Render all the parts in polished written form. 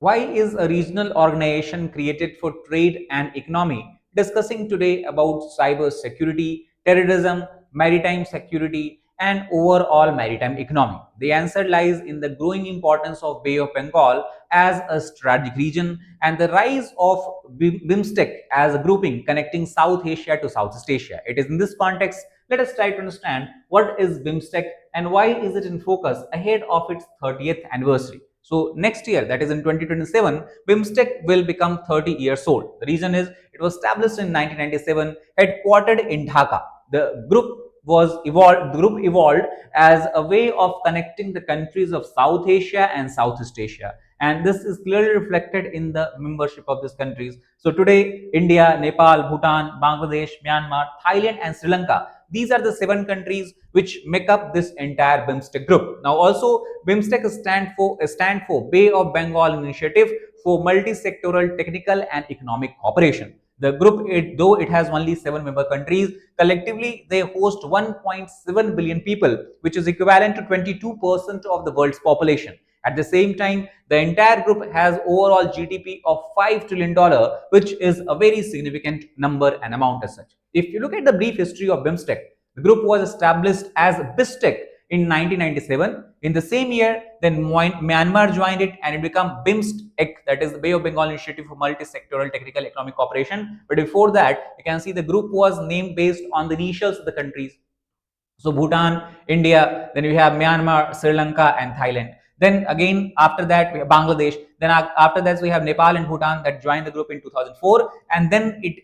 Why is a regional organization created for trade and economy? Discussing today about cyber security, terrorism, maritime security, and overall maritime economy. The answer lies in the growing importance of Bay of Bengal as a strategic region and the rise of BIMSTEC as a grouping connecting South Asia to Southeast Asia. It is in this context, let us try to understand what is BIMSTEC and why is it in focus ahead of its 30th anniversary. So next year, that is in 2027, BIMSTEC will become 30 years old. The reason is it was established in 1997, headquartered in Dhaka. The group evolved as a way of connecting the countries of South Asia and Southeast Asia, and this is clearly reflected in the membership of these countries. So today, India, Nepal, Bhutan, Bangladesh, Myanmar, Thailand, and Sri Lanka, these are the 7 countries which make up this entire BIMSTEC group. Now, also BIMSTEC stand for Bay of Bengal Initiative for Multi-Sectoral Technical and Economic Cooperation. The group, though it has only 7 member countries, collectively they host 1.7 billion people, which is equivalent to 22% of the world's population. At the same time, the entire group has overall GDP of $5 trillion, which is a very significant number and amount as such. If you look at the brief history of BIMSTEC, the group was established as BISTEC in 1997. In the same year, then Myanmar joined it and it became BIMSTEC, that is the Bay of Bengal Initiative for Multi-Sectoral Technical Economic Cooperation. But before that, you can see the group was named based on the initials of the countries. So Bhutan, India, then we have Myanmar, Sri Lanka, and Thailand. Then again, after that, we have Bangladesh. Then after that, we have Nepal and Bhutan that joined the group in 2004. And then it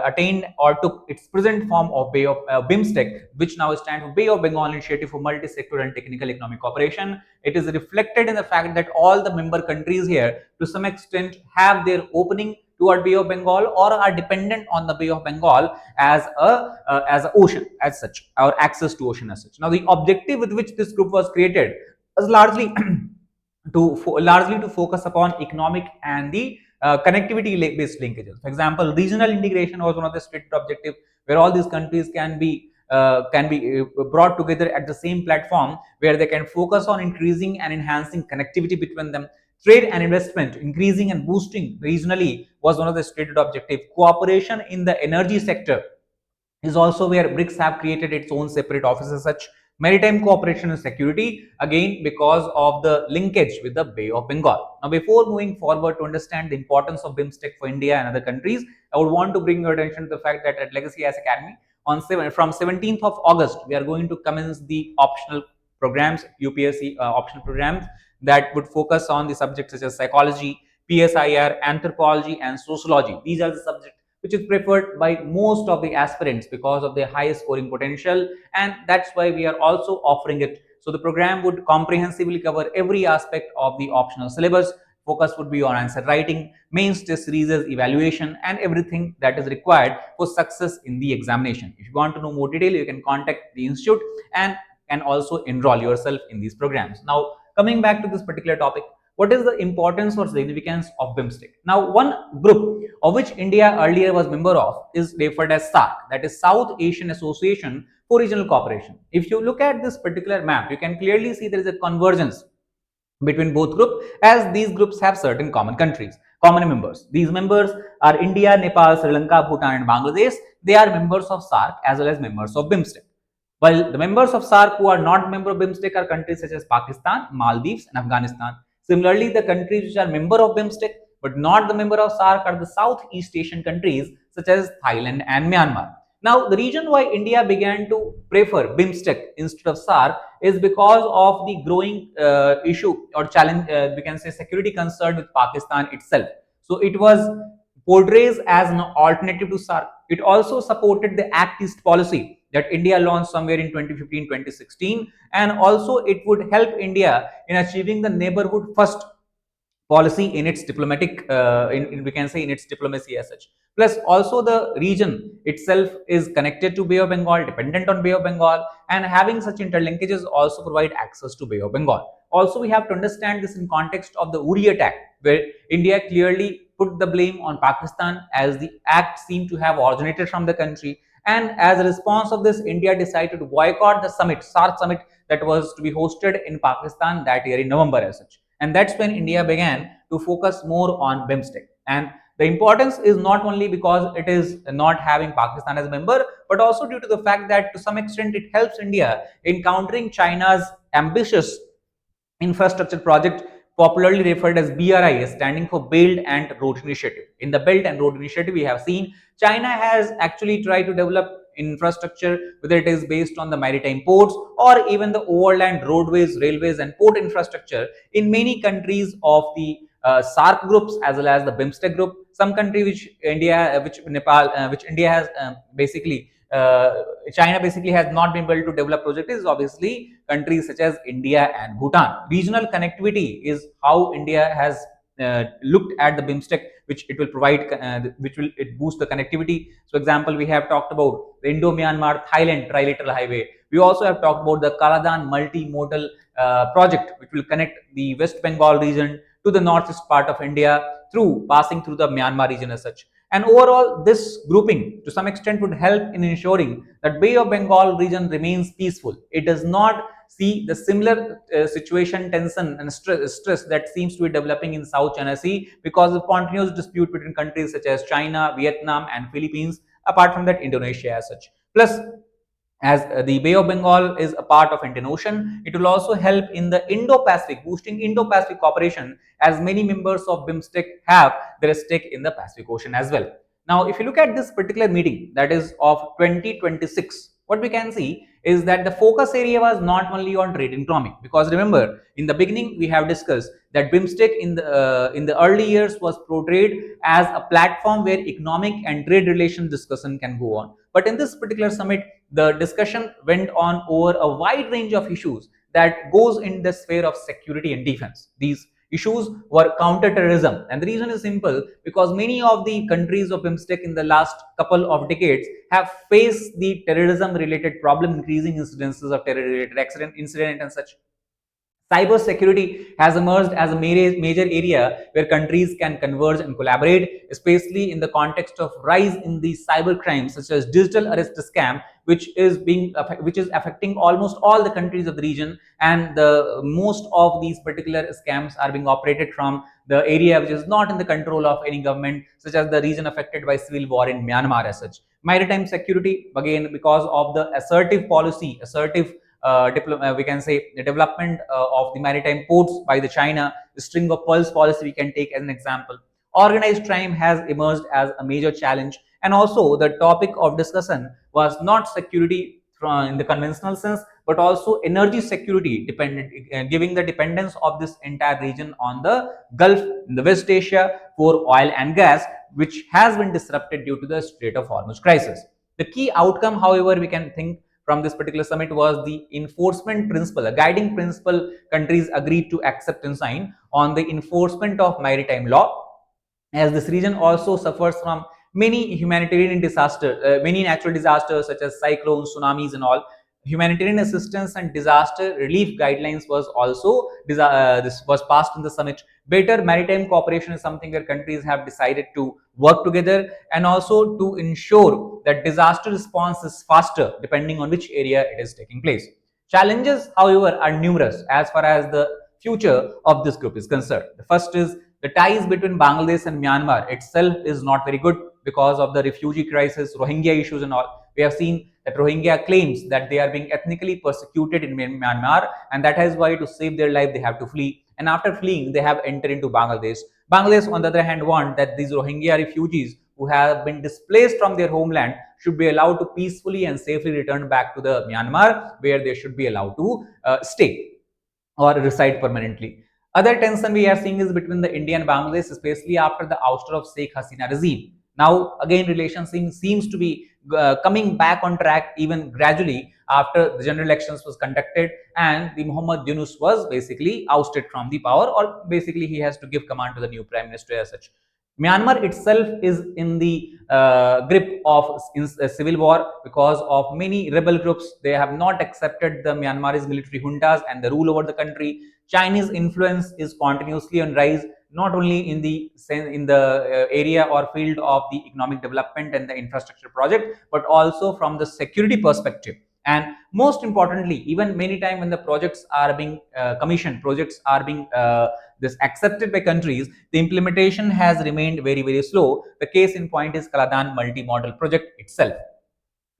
attained or took its present form of Bay of BIMSTEC, which now stands for Bay of Bengal Initiative for Multi-Sectoral and Technical Economic Cooperation. It is reflected in the fact that all the member countries here, to some extent, have their opening toward Bay of Bengal or are dependent on the Bay of Bengal as a ocean as such, or access to ocean as such. Now, the objective with which this group was created was largely to focus upon economic and the connectivity based linkages. For example, regional integration was one of the stated objectives, where all these countries can be brought together at the same platform, where they can focus on increasing and enhancing connectivity between them. Trade and investment, increasing and boosting regionally, was one of the stated objectives. Cooperation in the energy sector is also where BRICS have created its own separate office as such. Maritime cooperation and security, again because of the linkage with the Bay of Bengal. Now, before moving forward to understand the importance of BIMSTEC for India and other countries, I would want to bring your attention to the fact that at Legacy IAS Academy, from 17th of August, we are going to commence the optional programs, UPSC optional programs, that would focus on the subjects such as psychology, PSIR, anthropology, and sociology. These are the subjects which is preferred by most of the aspirants because of their high scoring potential, and that's why we are also offering it. So the program would comprehensively cover every aspect of the optional syllabus. Focus would be on answer writing, mains test series, evaluation, and everything that is required for success in the examination. If you want to know more detail, you can contact the institute and can also enroll yourself in these programs. Now, coming back to this particular topic, what is the importance or significance of BIMSTEC? Now, one group of which India earlier was member of is referred as SAARC, that is South Asian Association for Regional Cooperation. If you look at this particular map, you can clearly see there is a convergence between both groups, as these groups have certain common members. These members are India, Nepal, Sri Lanka, Bhutan, and Bangladesh. They are members of SAARC as well as members of BIMSTEC. While the members of SAARC who are not member of BIMSTEC are countries such as Pakistan, Maldives, and Afghanistan. Similarly, the countries which are member of BIMSTEC but not the member of SAARC are the Southeast Asian countries such as Thailand and Myanmar. Now, the reason why India began to prefer BIMSTEC instead of SAARC is because of the growing issue or challenge, we can say security concern with Pakistan itself. So it was portrays as an alternative to SAARC. It also supported the Act East policy that India launched somewhere in 2015-2016, and also it would help India in achieving the neighborhood first policy in its diplomatic, we can say in its diplomacy as such. Plus, also the region itself is connected to Bay of Bengal, dependent on Bay of Bengal, and having such interlinkages also provide access to Bay of Bengal. Also, we have to understand this in context of the Uri attack, where India clearly put the blame on Pakistan, as the act seemed to have originated from the country. And as a response of this, India decided to boycott the summit, SAARC summit, that was to be hosted in Pakistan that year in November as such. And that's when India began to focus more on BIMSTEC. And the importance is not only because it is not having Pakistan as a member, but also due to the fact that to some extent it helps India in countering China's ambitious infrastructure project, popularly referred as BRI, standing for Belt and Road Initiative. In the Belt and Road Initiative, we have seen China has actually tried to develop infrastructure, whether it is based on the maritime ports or even the overland roadways, railways, and port infrastructure in many countries of the SARC groups as well as the BIMSTEC group. Some country which India, which Nepal, which India has basically China basically has not been able to develop projects is obviously countries such as India and Bhutan. Regional connectivity is how India has looked at the BIMSTEC, which it will provide, which will it boost the connectivity. So, example, we have talked about the Indo-Myanmar Thailand trilateral highway. We also have talked about the Kaladan multimodal project, which will connect the West Bengal region to the northeast part of India through passing through the Myanmar region as such. And overall, this grouping to some extent would help in ensuring that Bay of Bengal region remains peaceful. It does not see the similar situation, tension, and stress that seems to be developing in South China Sea because of continuous dispute between countries such as China, Vietnam, and Philippines. Apart from that, Indonesia as such. Plus, as the Bay of Bengal is a part of Indian Ocean, it will also help in the Indo-Pacific, boosting Indo-Pacific cooperation, as many members of BIMSTEC have their stake in the Pacific Ocean as well. Now, if you look at this particular meeting, that is of 2026, what we can see is that the focus area was not only on trade and economy, because remember, in the beginning we have discussed that BIMSTEC in the early years was portrayed as a platform where economic and trade relation discussion can go on. But in this particular summit, the discussion went on over a wide range of issues that goes in the sphere of security and defense. These issues were counterterrorism, and the reason is simple, because many of the countries of BIMSTEC in the last couple of decades have faced the terrorism related problem, increasing incidences of terror related accident incident and such. Cyber security has emerged as a major area where countries can converge and collaborate, especially in the context of rise in the cyber crimes such as digital arrest scam, which is affecting almost all the countries of the region, and the most of these particular scams are being operated from the area which is not in the control of any government, such as the region affected by civil war in Myanmar as such. Maritime security, again, because of the assertive policy, assertive we can say the development of the maritime ports by the China, the string of pearls policy we can take as an example. Organized crime has emerged as a major challenge, and also the topic of discussion was not security in the conventional sense, but also energy security, giving the dependence of this entire region on the Gulf in the West Asia for oil and gas, which has been disrupted due to the Strait of Hormuz crisis. The key outcome, however, we can think from this particular summit was the enforcement principle, a guiding principle countries agreed to accept and sign on the enforcement of maritime law, as this region also suffers from many humanitarian disasters, many natural disasters such as cyclones, tsunamis, and all. Humanitarian assistance and disaster relief guidelines was also this was passed in the summit. Better maritime cooperation is something where countries have decided to work together, and also to ensure that disaster response is faster depending on which area it is taking place. Challenges, however, are numerous as far as the future of this group is concerned. The first is the ties between Bangladesh and Myanmar itself is not very good because of the refugee crisis, Rohingya issues, and all. We have seen that Rohingya claims that they are being ethnically persecuted in Myanmar, and that is why to save their life they have to flee. And after fleeing, they have entered into Bangladesh. Bangladesh, on the other hand, want that these Rohingya refugees who have been displaced from their homeland should be allowed to peacefully and safely return back to the Myanmar, where they should be allowed to stay or reside permanently. Other tension we are seeing is between the India and Bangladesh, especially after the ouster of Sheikh Hasina regime. Now, again, relations seems to be coming back on track even gradually after the general elections was conducted and the Muhammad Yunus was basically ousted from the power, or basically he has to give command to the new prime minister as such. Myanmar itself is in the grip of civil war because of many rebel groups. They have not accepted the Myanmar's military juntas and the rule over the country. Chinese influence is continuously on rise, not only in the area or field of the economic development and the infrastructure project, but also from the security perspective. And most importantly, even many times when the projects are being commissioned, projects are being this accepted by countries, the implementation has remained very slow. The case in point is Kaladan multi-model project itself.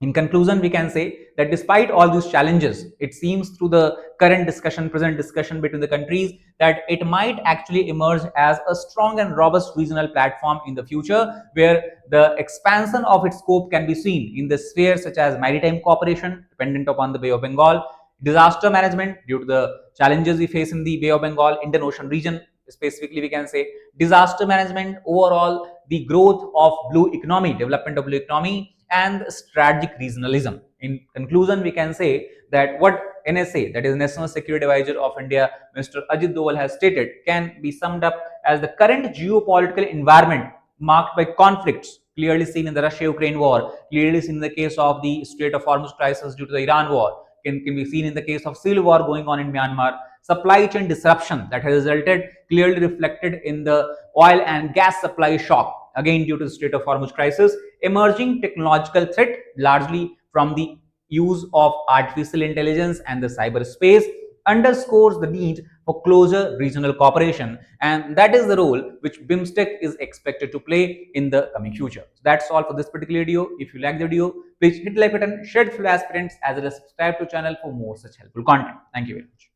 In conclusion, we can say that despite all these challenges, it seems through the current discussion, present discussion between the countries, that it might actually emerge as a strong and robust regional platform in the future, where the expansion of its scope can be seen in the spheres such as maritime cooperation, dependent upon the Bay of Bengal, disaster management due to the challenges we face in the Bay of Bengal, Indian Ocean region, specifically we can say disaster management, overall the growth of blue economy, development of blue economy, and strategic regionalism. In conclusion, we can say that what NSA, that is National Security Advisor of India, Mr. Ajit Doval has stated can be summed up as the current geopolitical environment marked by conflicts clearly seen in the Russia-Ukraine war, clearly seen in the case of the Strait of Hormuz crisis due to the Iran war, can be seen in the case of civil war going on in Myanmar, supply chain disruption that has resulted clearly reflected in the oil and gas supply shock, again due to the Strait of Hormuz crisis, emerging technological threat largely from the use of artificial intelligence and the cyberspace underscores the need for closer regional cooperation, and that is the role which BIMSTEC is expected to play in the coming future. So that's all for this particular video. If you like the video, please hit the like button, share it with aspirants, as well as subscribe to channel for more such helpful content. Thank you very much.